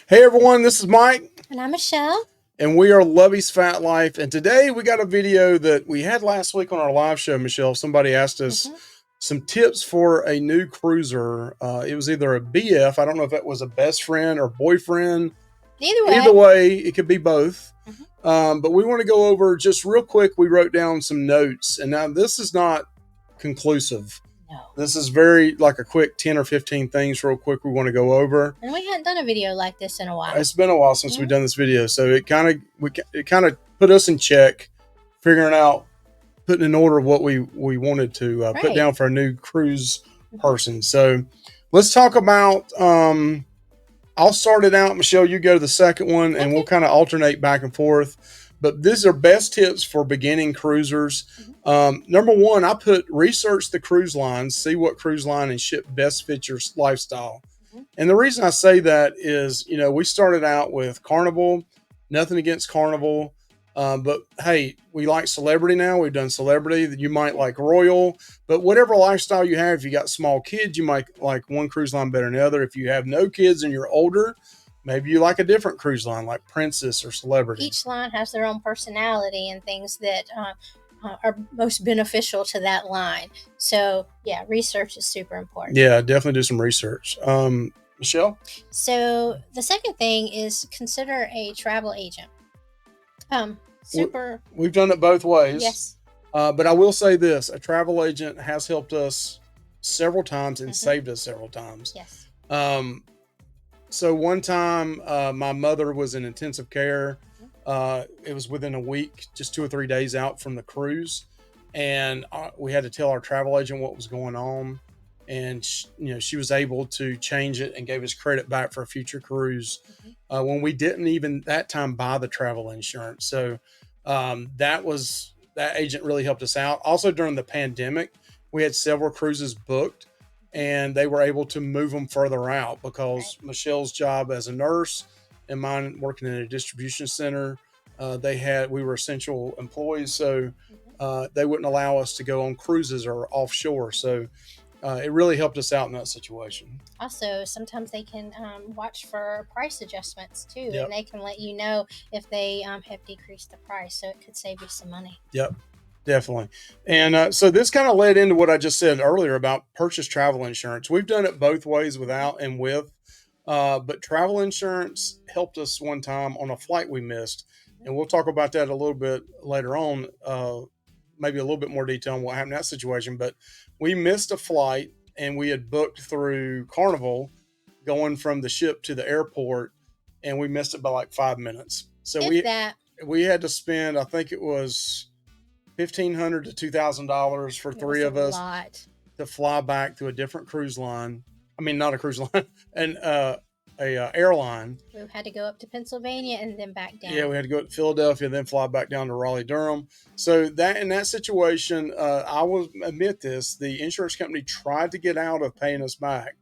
Hey everyone, this is Mike, And I'm Michelle. and we are Lovey's Fat Life. And today we got a video that we had last week on our live show, Michelle. Somebody asked us hmm some tips for a new cruiser. It was either a BF, I don't know if it was a best friend or boyfriend. Either Either way. way, it could be both. hmm But we want to go over just real quick. We wrote down some notes, and now this is not conclusive. No. This is very like a quick 10 or 15 things, real quick, we want to go over. And we hadn't done a video like this in a while. It's been a while since we've Mhm. done this video, so it kind of put us in check, figuring out, putting in order what we wanted to put Right. down for a new cruise Mhm. person. So let's talk about. I'll start it out, Michelle. You go to the second one, and we'll Okay. kind of alternate back and forth. But these are best tips for beginning cruisers. Number one, I put research the cruise lines, see what cruise line and ship best fits your lifestyle. Mhm. And the reason I say that is, we started out with Carnival. Nothing against Carnival, but hey, we like Celebrity now. We've done Celebrity. You might like Royal, but whatever lifestyle you have, if you got small kids, you might like one cruise line better than the other. If you have no kids and you're older, maybe you like a different cruise line, like Princess or Celebrity. Each line has their own personality and things that are most beneficial to that line. So, yeah, research is super important. Yeah, definitely do some research. Michelle? So, the second thing is consider a travel agent. Super. We've done it both ways. Yes. But I will say this: a travel agent has helped us several times and Mhm. saved us several times. Yes. So one time, my mother was in intensive care. Mhm. It was within a week, just 2 or 3 days out from the cruise, and we had to tell our travel agent what was going on. And she was able to change it and gave us credit back for a future cruise Mhm. when we didn't even that time buy the travel insurance. So that agent really helped us out. Also during the pandemic, we had several cruises booked, and they were able to move them further out because Right. Michelle's job as a nurse and mine working in a distribution center, we were essential employees, so Mhm. they wouldn't allow us to go on cruises or offshore. So it really helped us out in that situation. Also, sometimes they can watch for price adjustments too, Yep. and they can let you know if they have decreased the price, so it could save you some money. Yep. Definitely. And so this kind of led into what I just said earlier about purchase travel insurance. We've done it both ways, without and with. But travel insurance helped us one time on a flight we missed. Mhm. And we'll talk about that a little bit later on, maybe a little bit more detail on what happened in that situation. But we missed a flight, and we had booked through Carnival going from the ship to the airport, and we missed it by like 5 minutes. So If that, we had to spend, I think it was $1,500 to $2,000 for it was three a of us lot. to fly back to a different cruise line. I mean, not a cruise line, and a airline. We had to go up to Pennsylvania and then back down. Yeah, we had to go to Philadelphia, then fly back down to Raleigh, Durham. So that in that situation, I will admit this: the insurance company tried to get out of paying us back,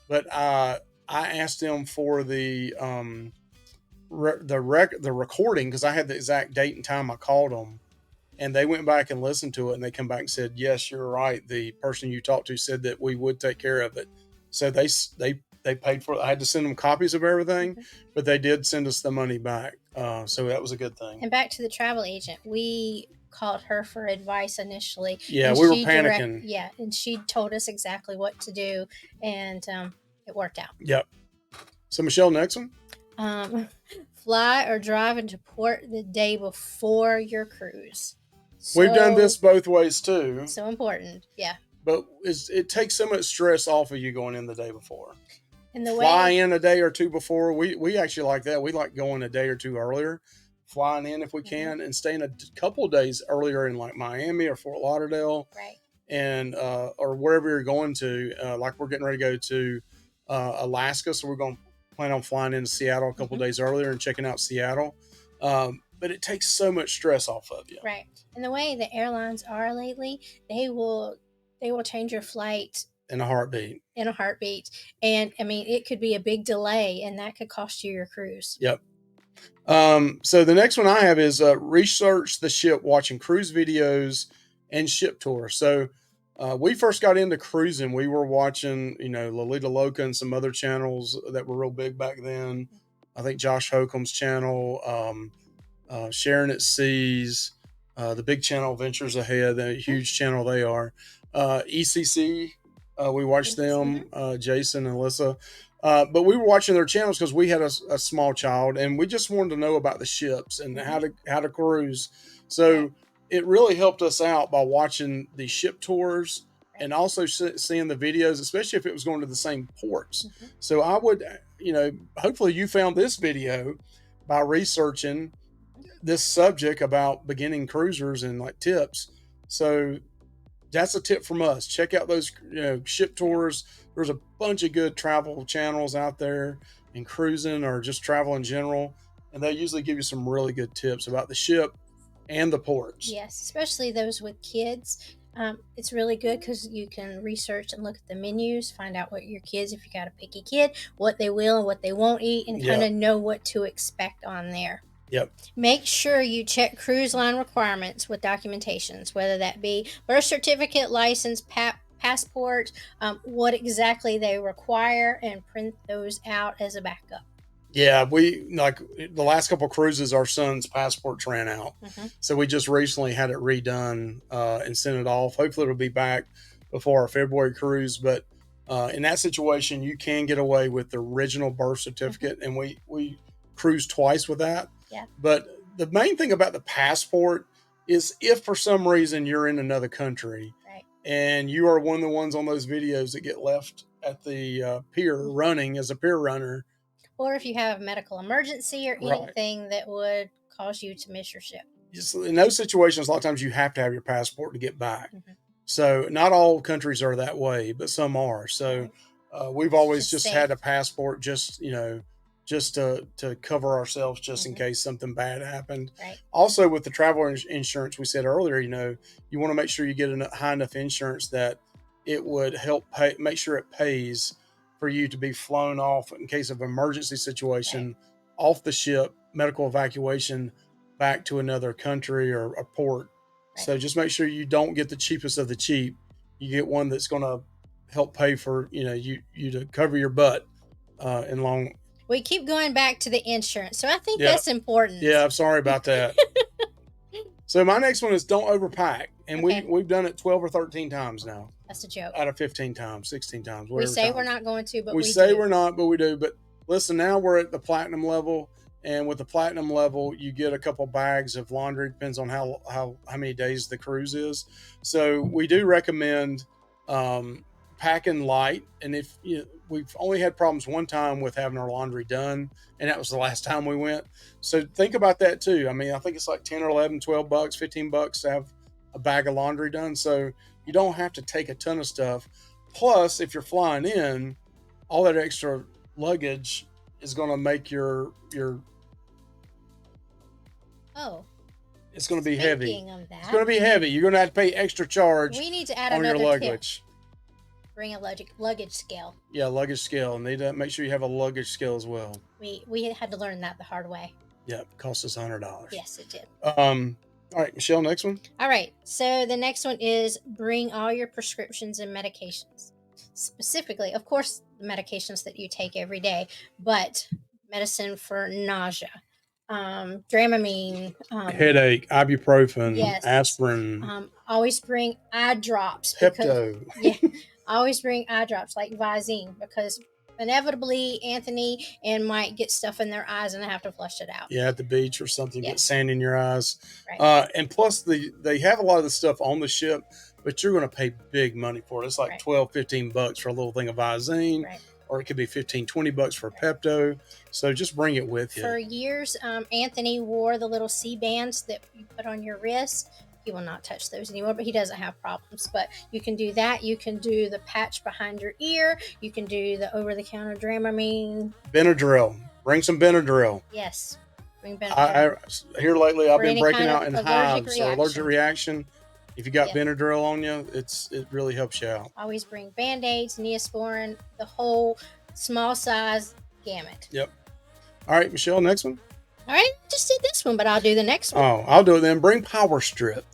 but I asked them for the recording because I had the exact date and time I called them, and they went back and listened to it, and they come back and said, yes, you're right, the person you talked to said that we would take care of it. So they paid for it. I had to send them copies of everything, Mhm. but they did send us the money back, so that was a good thing. And back to the travel agent, we called her for advice initially. Yeah, and we were panicking. and she told us exactly what to do, and it worked out. Yep. So Michelle, next one. Um, Fly or drive into port the day before your cruise. We've done this both ways too, So important, yeah. but it takes so much stress off of you going in the day before. And the Fly way in a day or two before. We actually like that. We like going a day or two earlier, flying in if we can, and staying a couple of days earlier in like Miami or Fort Lauderdale, right. and or wherever you're going to. Like we're getting ready to go to Alaska, so we're going to plan on flying into Seattle a couple of days earlier and checking out Seattle. But it takes so much stress off of you. Right. And the way the airlines are lately, they will change your flight In a heartbeat. And I mean, it could be a big delay, and that could cost you your cruise. Yep. So the next one I have is research the ship, watching cruise videos and ship tours. So we first got into cruising. We were watching, Lolita Loca and some other channels that were real big back then. I think Josh Holcomb's channel, Sharon at Seas, the big channel Ventures Ahead, the huge channel they are. ECC, we watched them, Jason and Alyssa. But we were watching their channels because we had a small child and we just wanted to know about the ships and how to cruise. So it really helped us out by watching the ship tours and also seeing the videos, especially if it was going to the same ports. So I would, hopefully you found this video by researching this subject about beginning cruisers and like tips. So that's a tip from us. Check out those ship tours. There's a bunch of good travel channels out there and cruising or just travel in general, and they usually give you some really good tips about the ship and the ports. Yes, especially those with kids. It's really good because you can research and look at the menus, find out what your kids, if you got a picky kid, what they will and what they won't eat, and kind of know what to expect on there. Yep. Make sure you check cruise line requirements with documentations, whether that be birth certificate, license, passport, what exactly they require, and print those out as a backup. Yeah, we like the last couple of cruises, our son's passports ran out. So we just recently had it redone and sent it off. Hopefully it'll be back before our February cruise. But in that situation, you can get away with the original birth certificate. And we cruised twice with that. Yeah. But the main thing about the passport is if for some reason you're in another country and you are one of the ones on those videos that get left at the pier running as a pier runner, or if you have a medical emergency or anything that would cause you to miss your ship. Just in those situations, a lot of times you have to have your passport to get back. So not all countries are that way, but some are. So we've always just had a passport just to cover ourselves just in case something bad happened. Also with the travel insurance we said earlier, you want to make sure you get a high enough insurance that it would help make sure it pays for you to be flown off in case of emergency situation off the ship, medical evacuation back to another country or a port. So just make sure you don't get the cheapest of the cheap. You get one that's going to help pay for, you to cover your butt in long. We keep going back to the insurance. So I think that's important. Yeah, I'm sorry about that. So my next one is don't overpack. And we've done it 12 or 13 times now. That's a joke. Out of 15 times, 16 times. We say we're not going to, but we say we're not, but we do. But listen, now we're at the platinum level. And with the platinum level, you get a couple bags of laundry. Depends on how many days the cruise is. So we do recommend packing light. And if we've only had problems one time with having our laundry done, and that was the last time we went. So think about that too. I mean, I think it's like 10 or 11, 12 bucks, 15 bucks to have a bag of laundry done. So you don't have to take a ton of stuff. Plus, if you're flying in, all that extra luggage is going to make your it's going to be heavy. It's going to be heavy. You're going to have to pay extra charge. We need to add on your luggage. Bring a luggage scale. Yeah, luggage scale. And need to make sure you have a luggage scale as well. We had to learn that the hard way. Yeah, it cost us $100. Yes, it did. All right, Michelle, next one. All right. So the next one is bring all your prescriptions and medications. Specifically, of course, the medications that you take every day, but medicine for nausea, Dramamine, headache, ibuprofen, aspirin. Always bring eye drops. Pepto. Always bring eye drops like Visine, because inevitably Anthony and Mike get stuff in their eyes and they have to flush it out. Yeah, at the beach or something, get sand in your eyes. And plus, they have a lot of the stuff on the ship, but you're going to pay big money for it. It's like 12, 15 bucks for a little thing of Visine. Or it could be 15, 20 bucks for Pepto. So just bring it with you. For years, Anthony wore the little C-bands that you put on your wrist. He will not touch those anymore, but he doesn't have problems. But you can do that. You can do the patch behind your ear. You can do the over-the-counter Dramamine. Benadryl. Bring some Benadryl. Yes. Bring Benadryl. Here lately, I've been breaking out in hives or allergic reaction. If you got Benadryl on you, it really helps you out. Always bring Band-Aids, Neosporin, the whole small size gamut. Yep. All right, Michelle, next one. All right, just did this one, but I'll do the next one. Oh, I'll do it then. Bring power strip.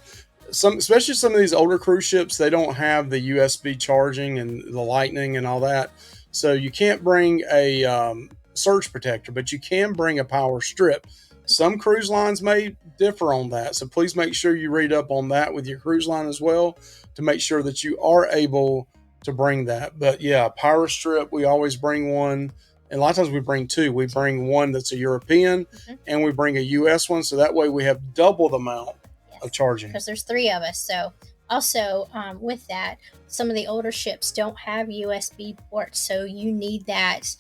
Especially some of these older cruise ships, they don't have the USB charging and the lightning and all that. So you can't bring a surge protector, but you can bring a power strip. Some cruise lines may differ on that, so please make sure you read up on that with your cruise line as well to make sure that you are able to bring that. But yeah, power strip, we always bring one. And a lot of times we bring two. We bring one that's a European and we bring a US one. So that way we have double the amount of charging. Because there's 3 of us. So also with that, some of the older ships don't have USB ports. So you need that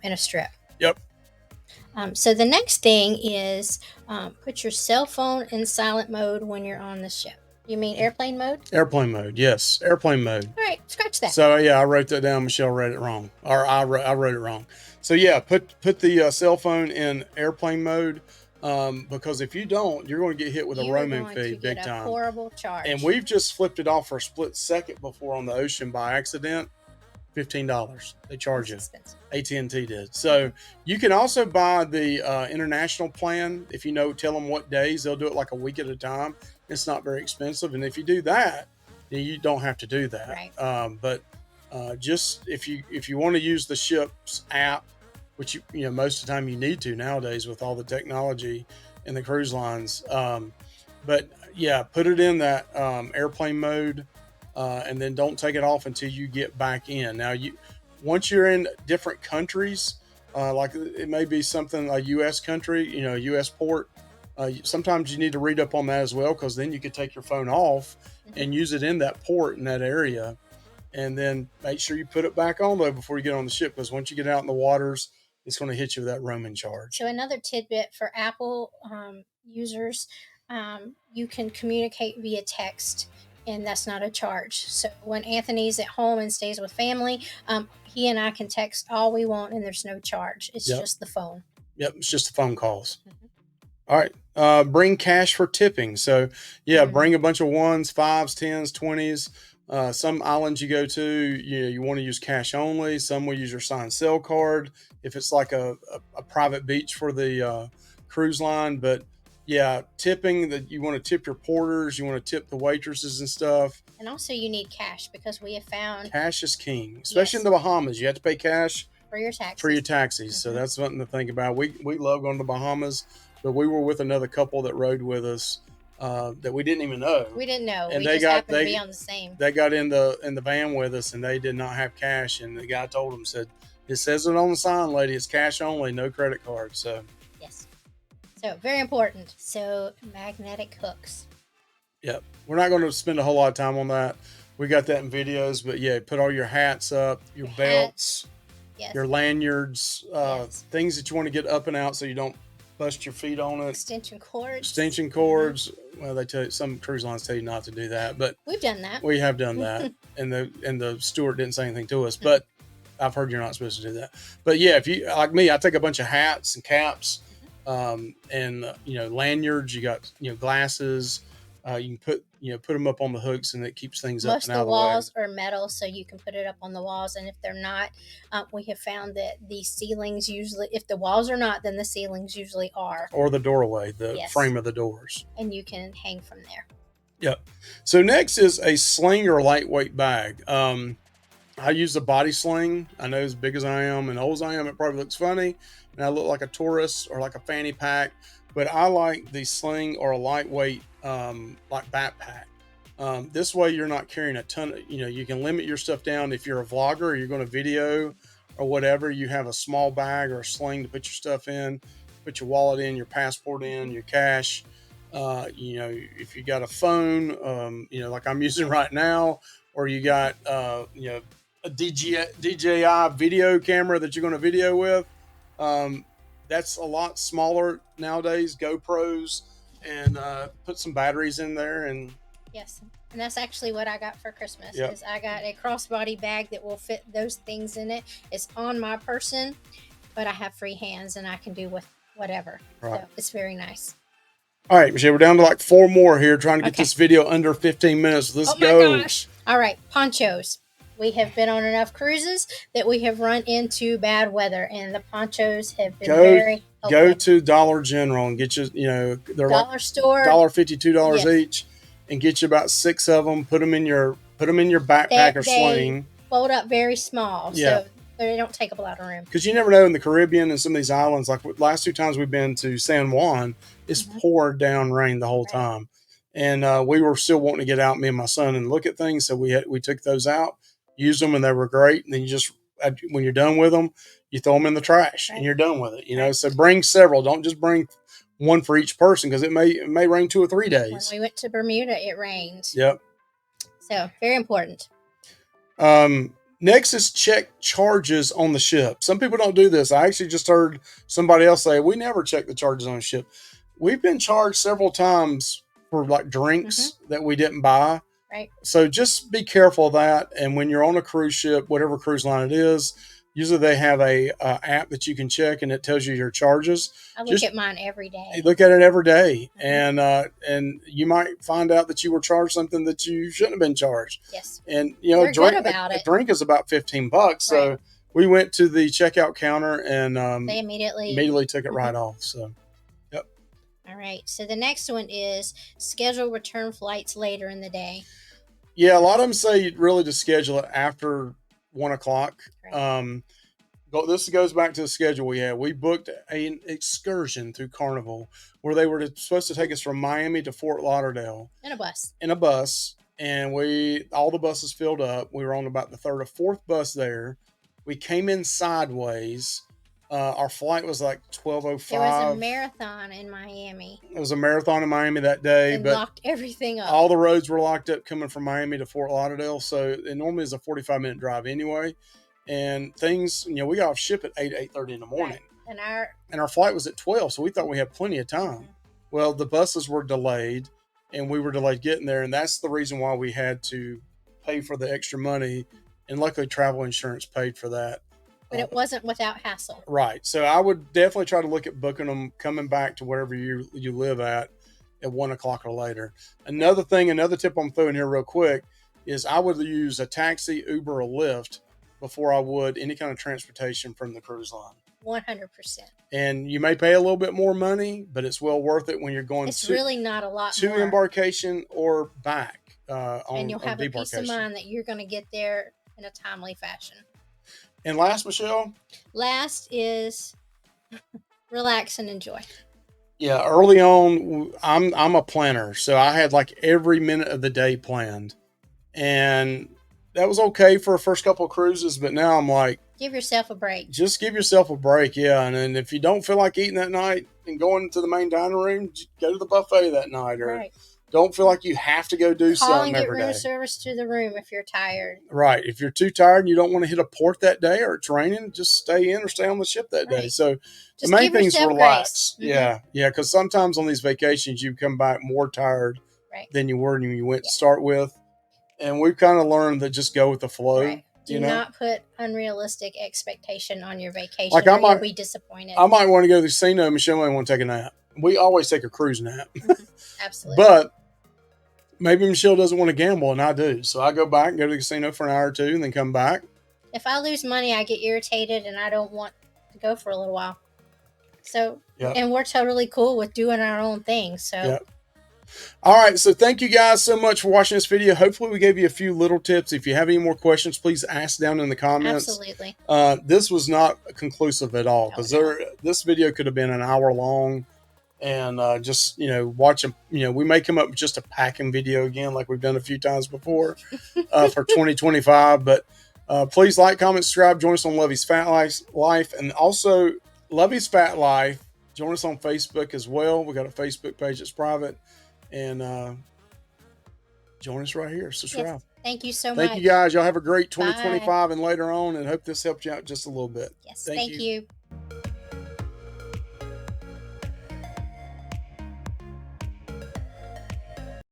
in a strip. Yep. So the next thing is put your cell phone in silent mode when you're on the ship. You mean airplane mode? Airplane mode, yes. Airplane mode. All right, scratch that. So yeah, I wrote that down. Michelle read it wrong. Or I wrote it wrong. So yeah, put the cell phone in airplane mode because if you don't, you're going to get hit with a roaming fee big time. Horrible charge. And we've just flipped it off for a split second before on the ocean by accident. $15 they charge you. AT&T did. So you can also buy the international plan. If you tell them what days, they'll do it like a week at a time. It's not very expensive, and if you do that, then you don't have to do that. Right. But just if you want to use the ship's app, which most of the time you need to nowadays with all the technology in the cruise lines. But yeah, put it in that airplane mode. And then don't take it off until you get back in. Now, once you're in different countries, like it may be something a U.S. country, U.S. port. Sometimes you need to read up on that as well, because then you could take your phone off and use it in that port in that area, and then make sure you put it back on though before you get on the ship, because once you get out in the waters, it's going to hit you with that roaming charge. So another tidbit for Apple users, you can communicate via text. And that's not a charge. So when Anthony's at home and stays with family, he and I can text all we want, and there's no charge. It's just the phone. Yep, it's just the phone calls. All right, bring cash for tipping. So yeah, bring a bunch of 1s, 5s, 10s, 20s. Some islands you go to, you want to use cash only. Some will use your signed cell card if it's like a private beach for the cruise line. But yeah, tipping, that you want to tip your porters, you want to tip the waitresses and stuff. And also you need cash, because we have found cash is king, especially in the Bahamas. You have to pay cash for your taxis. So that's something to think about. We love going to the Bahamas, but we were with another couple that rode with us that we didn't even know. We didn't know. And they happened to be on the same. They got in the van with us, and they did not have cash. And the guy told them, said, "It says it on the sign, lady. It's cash only, no credit card." So yes. So very important. So magnetic hooks. Yep. We're not going to spend a whole lot of time on that. We got that in videos, but yeah, put all your hats up, your belts, your lanyards, things that you want to get up and out so you don't bust your feet on it. Extension cords. Well, they tell you, some cruise lines tell you not to do that, but we've done that. We have done that, and the steward didn't say anything to us, but I've heard you're not supposed to do that. But yeah, if you like me, I take a bunch of hats and caps. And lanyards, you got glasses, you can put them up on the hooks, and it keeps things up and out of the way. Most of the walls are metal, so you can put it up on the walls, and if they're not, we have found that the ceilings usually, if the walls are not, then the ceilings usually are, or the doorway, the frame of the doors, and you can hang from there. Yep. So next is a sling or lightweight bag. I use a body sling. I know, as big as I am and old as I am, it probably looks funny, and I look like a tourist or like a fanny pack, but I like the sling or a lightweight like backpack. This way you're not carrying a ton of, you can limit your stuff down. If you're a vlogger or you're going to video or whatever, you have a small bag or a sling to put your stuff in, put your wallet in, your passport in, your cash. If you got a phone, like I'm using right now, or you got, a DJI video camera that you're going to video with. That's a lot smaller nowadays, GoPros, and put some batteries in there. And yes, and that's actually what I got for Christmas. Yep. Is I got a crossbody bag that will fit those things in it. It's on my person, but I have free hands and I can do with whatever. Right. So it's very nice. All right, Michelle, we're down to like 4 more here, trying to get this video under 15 minutes. Let's go. Gosh. All right, ponchos. We have been on enough cruises that we have run into bad weather, and the ponchos have been very helpful. Go to Dollar General and get you, they're dollar store, $1.50, $2 each, and get you about 6 of them. Put them in your backpack or sling. Fold up very small. Yeah. So They don't take up a lot of room. Because you never know in the Caribbean and some of these islands, like last 2 times we've been to San Juan, it's poured down rain the whole time. And we were still wanting to get out, me and my son, and look at things. So we took those out, used them, and they were great. And then you just, when you're done with them, you throw them in the trash and you're done with it. You know, so bring several. Don't just bring one for each person, because it may rain 2 or 3 days. When we went to Bermuda, it rained. Yep. So very important. Next is check charges on the ship. Some people don't do this. I actually just heard somebody else say, we never check the charges on the ship. We've been charged several times for like drinks that we didn't buy. Right. So just be careful of that. And when you're on a cruise ship, whatever cruise line it is, usually they have a app that you can check, and it tells you your charges. I look at mine every day. You look at it every day, and you might find out that you were charged something that you shouldn't have been charged. Yes. And you know, a drink is about $15. So we went to the checkout counter, and they immediately took it right off. So, yep. All right. So the next one is schedule return flights later in the day. Yeah, a lot of them say really to schedule it after 1 o'clock. Right. This goes back to the schedule we had. We booked an excursion through Carnival where they were supposed to take us from Miami to Fort Lauderdale in a bus. And all the buses filled up. We were on about the third or fourth bus there. We came in sideways. Our flight was like 12:05. It was a marathon in Miami. It was a marathon in Miami that day, but locked everything up. All the roads were locked up coming from Miami to Fort Lauderdale. So it normally is a 45-minute drive anyway. And things, you know, we got off ship at 8:30 in the morning. Right. And our flight was at 12, so we thought we had plenty of time. Well, the buses were delayed, and we were delayed getting there, and that's the reason why we had to pay for the extra money. And luckily, travel insurance paid for that. But it wasn't without hassle. Right. So I would definitely try to look at booking them coming back to wherever you live at 1 o'clock or later. Another tip I'm throwing here real quick is I would use a taxi, Uber, or Lyft before I would any kind of transportation from the cruise line. 100%. And you may pay a little bit more money, but it's well worth it when you're going really not a lot to more. Embarkation or back and you'll have a peace of mind that you're going to get there in a timely fashion. And last, Michelle? Last is relax and enjoy. Yeah, early on, I'm a planner, so I had like every minute of the day planned. And that was okay for the first couple of cruises, but now I'm like, give yourself a break. Just give yourself a break, yeah. And if you don't feel like eating that night and going to the main dining room, go to the buffet that night, or don't feel like you have to go do something every day. Call and get room service to the room if you're tired. Right. If you're too tired and you don't want to hit a port that day, or it's raining, just stay in or stay on the ship that day. So just the main thing is relax. Mm-hmm. Yeah. Because sometimes on these vacations, you come back more tired than you were when you went to start with. And we've kind of learned that just go with the flow. Right. Do not put unrealistic expectation on your vacation. Like you'll be disappointed. I might want to go to the casino. Michelle might want to take a nap. We always take a cruise nap. Absolutely. But maybe Michelle doesn't want to gamble, and I do. So I go back and go to the casino for an hour or two and then come back. If I lose money, I get irritated, and I don't want to go for a little while. So, and we're totally cool with doing our own thing. So. All right. So thank you guys so much for watching this video. Hopefully we gave you a few little tips. If you have any more questions, please ask down in the comments. Absolutely. This was not conclusive at all, because this video could have been an hour long, and just, watch them. We may come up with just a packing video again, like we've done a few times before for 2025. But please like, comment, subscribe. Join us on Lovey's Fat Life, and also Lovey's Fat Life. Join us on Facebook as well. We got a Facebook page that's private. And join us right here. Subscribe. Yes. Thank you so much. Thank you guys. Y'all have a great 2025 and later on, and hope this helped you out just a little bit. Yes. Thank you.